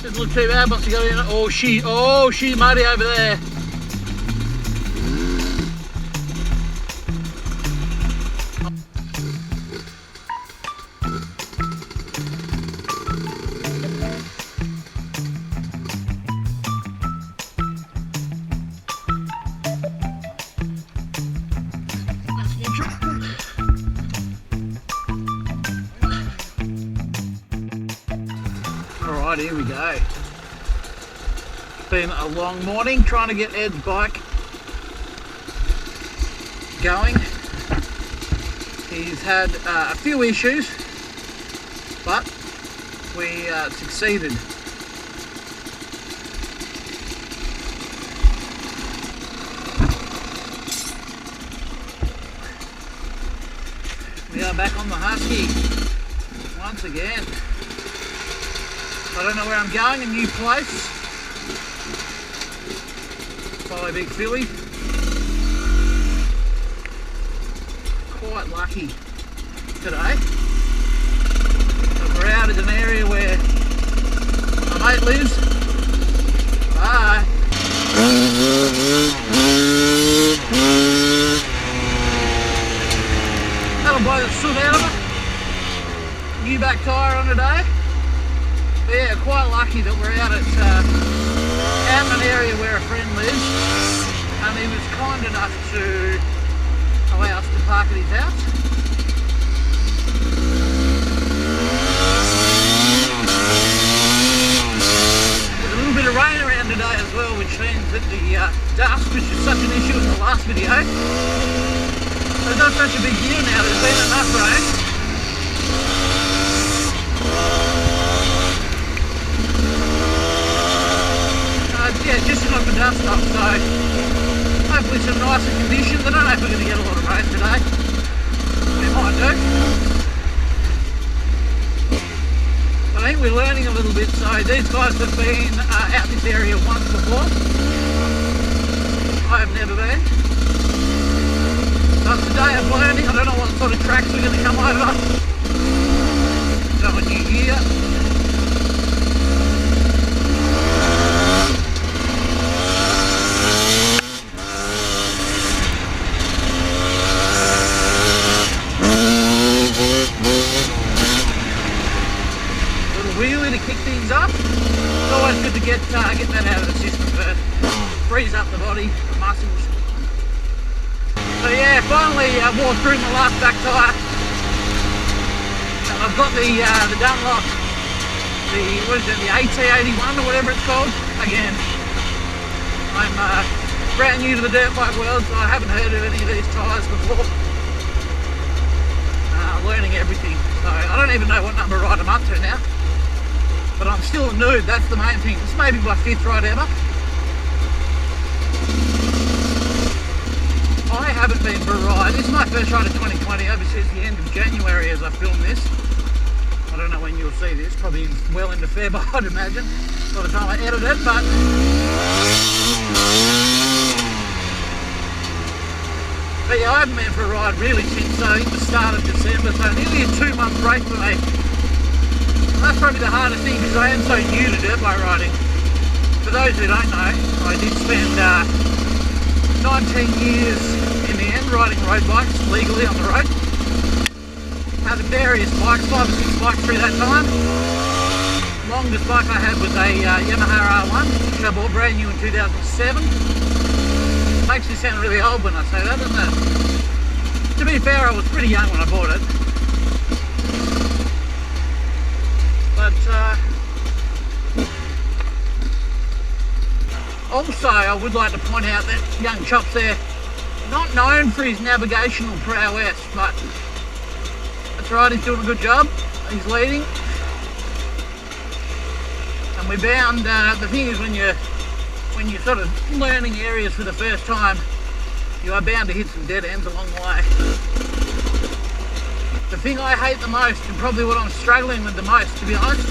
Doesn't look too bad once you go in. Oh, she's muddy over there. Alright, here we go. It's been a long morning trying to get Ed's bike going. He's had a few issues, but we succeeded. We are back on the Husky once again. I don't know where I'm going, a new place. Follow Big Philly. Quite lucky today. But we're out in an area where my mate lives. Bye. That'll blow the soot out of it. New back tyre on today. But yeah, quite lucky that we're out at an area where a friend lives, and he was kind enough to allow us to park at his house. There's a little bit of rain around today as well, which means that the dust, which is such an issue in the last video, so it's not such a big deal now. There's been enough rain. Yeah, just to knock the dust off, so hopefully some nicer conditions. I don't know if we're going to get a lot of rain today. We might do. But I think we're learning a little bit, so these guys have been out this area once before. I have never been. So it's a day of learning. I don't know what sort of tracks we're going to come over. So a new year. Wheelie to kick things up. It's always good to get that out of the system first. Frees up the body, the muscles. So yeah, finally wore through my last back tyre. And I've got the Dunlop, what is it, the AT81 or whatever it's called. Again, I'm brand new to the dirt bike world, so I haven't heard of any of these tyres before. Learning everything. So I don't even know what number ride I'm up to now. But I'm still a noob, that's the main thing. This may be my 5th ride ever. I haven't been for a ride. This is my first ride of 2020. Obviously it's the end of January as I film this. I don't know when you'll see this, probably well into February I'd imagine, by the time I edit it, but yeah, I haven't been for a ride really since I think the start of December, so nearly a 2-month break for me. That's probably the hardest thing because I am so new to dirt bike riding. For those who don't know, I did spend 19 years in the end riding road bikes legally on the road. Had various bikes, 5 or 6 bikes through that time. Longest bike I had was a Yamaha R1, which I bought brand new in 2007. Makes me sound really old when I say that, doesn't it? To be fair, I was pretty young when I bought it. But also I would like to point out that young chop's there, not known for his navigational prowess, but that's right, he's doing a good job, he's leading. And we bound, the thing is when you're sort of learning areas for the first time, you are bound to hit some dead ends along the way. The thing I hate the most, and probably what I'm struggling with the most, to be honest,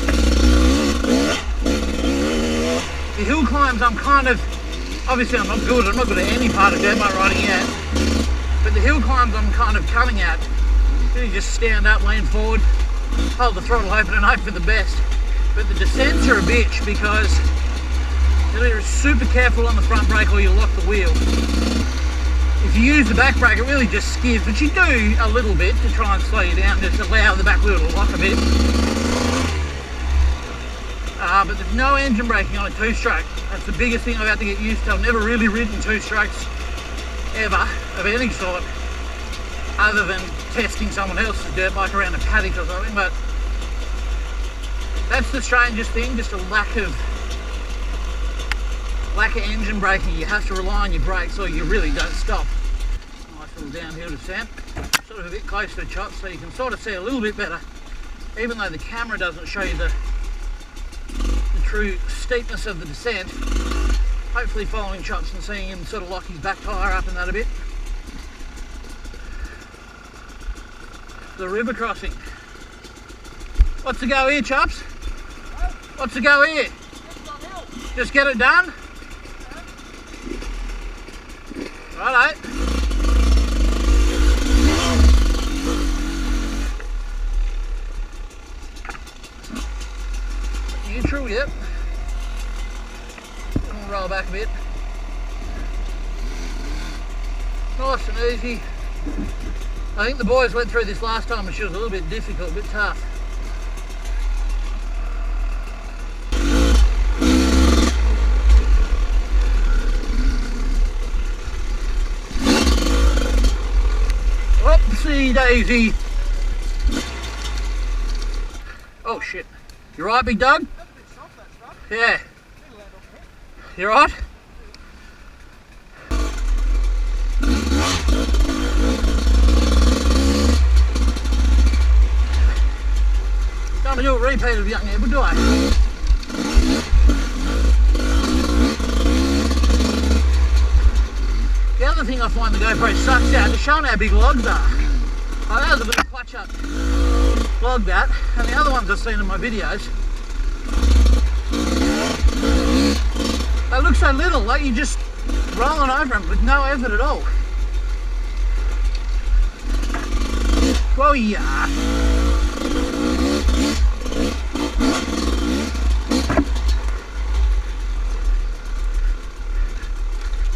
the hill climbs. I'm kind of, obviously I'm not good at any part of dirt bike riding yet, but the hill climbs I'm kind of coming at. You just stand up, lean forward, hold the throttle open and hope for the best. But the descents are a bitch because you're super careful on the front brake or you'll lock the wheel. If you use the back brake, it really just skids, but you do a little bit to try and slow you down, just allow the back wheel to lock a bit. But there's no engine braking on a two-stroke. That's the biggest thing I've had to get used to. I've never really ridden two-strokes ever, of any sort, other than testing someone else's dirt bike around a paddock or something. But that's the strangest thing, just a lack of engine braking. You have to rely on your brakes or you really don't stop. Nice little downhill descent, sort of a bit close to the chop, so you can sort of see a little bit better, even though the camera doesn't show you the true steepness of the descent. Hopefully following chops and seeing him sort of lock his back tyre up and that a bit. The river crossing. What's the go here, chops? What's the go here? Just get it done? Righto. Neutral, yep. We'll roll back a bit. Nice and easy. I think the boys went through this last time and she was a little bit difficult, a bit tough. Whoopsie daisy. Oh shit. You right, big dog? Yeah. You right? Don't do a repeat of Young Edward, do I? The other thing I find the GoPro sucks out is showing how big logs are. Oh, that was a bit of clutch up log that, and the other ones I've seen in my videos, they look so little, like you're just rolling over them with no effort at all. Whoa, yeah.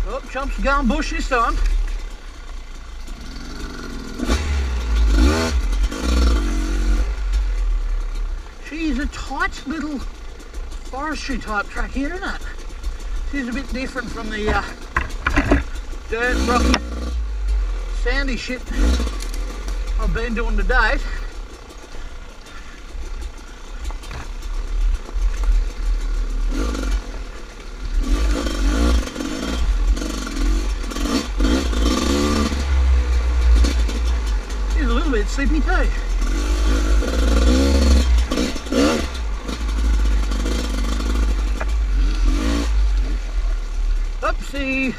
Oh, Chomp's going bush this time. Geez, a tight little forestry type track here, isn't it? This is a bit different from the dirt, rocky, sandy shit I've been doing to date. It's a little bit slippy too. Oopsie.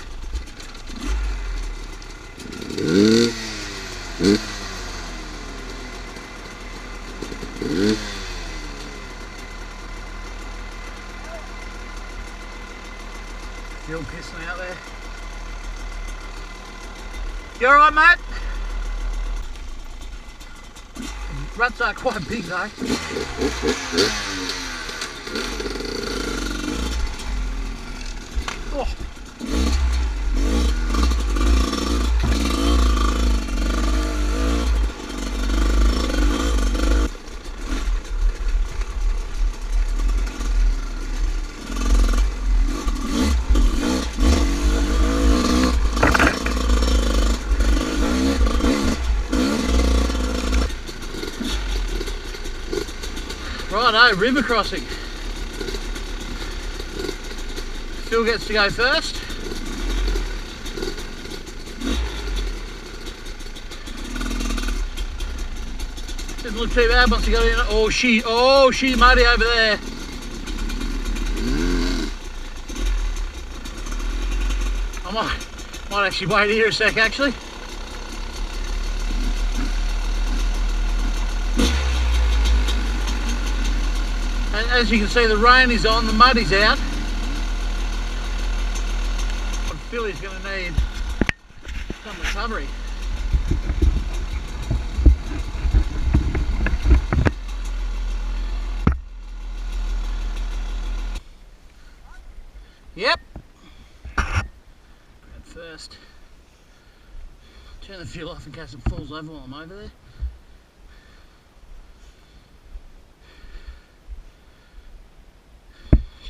Still pissing out there. You alright, mate? Ruts are quite big though. Oh. Righto, river crossing. Phil gets to go first. Doesn't look too bad once you go in. Oh, she's muddy over there. I might actually wait here a sec actually. And as you can see, the rain is on, the mud is out. Philly's going to need some recovery. Yep. Grab first. Turn the fuel off in case it falls over while I'm over there.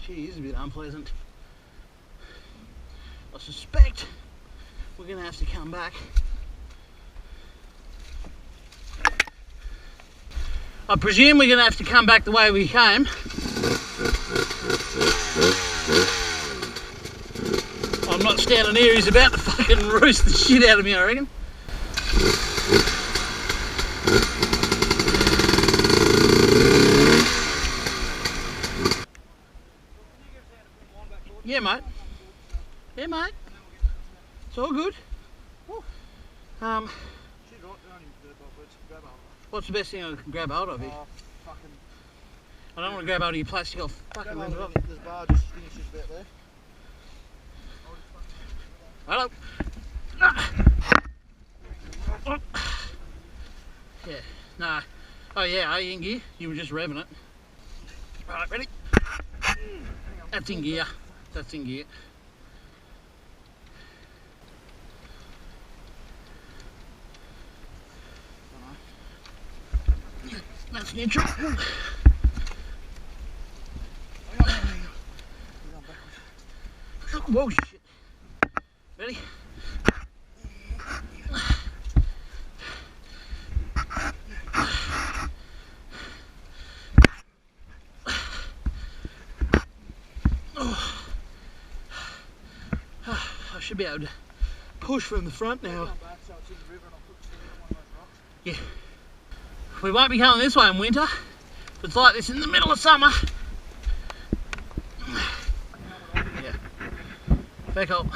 Gee, it is a bit unpleasant. I suspect we're going to have to come back. I presume we're going to have to come back the way we came. I'm not standing here, he's about to fucking roost the shit out of me, I reckon. Yeah, mate. Yeah, mate. It's all good. What's the best thing I can grab hold of here? I don't want to grab hold of your plastic, I'll fucking rip it off. This bar just finishes a bit there. Hello. Yeah, nah. Oh yeah, are you in gear? You were just revving it. Right, ready? That's in gear. That's in gear. That's neutral. Whoa, shit. Ready? I should be able to push from the front now. Yeah. We won't be going this way in winter. It's like this in the middle of summer. Yeah. Back up.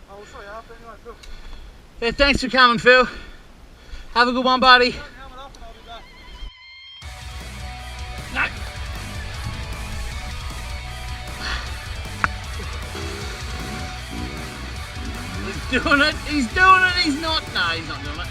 I'll show you after anyway, Phil. Yeah, thanks for coming, Phil. Have a good one, buddy. No. He's doing it, he's doing it, he's not. No, he's not doing it.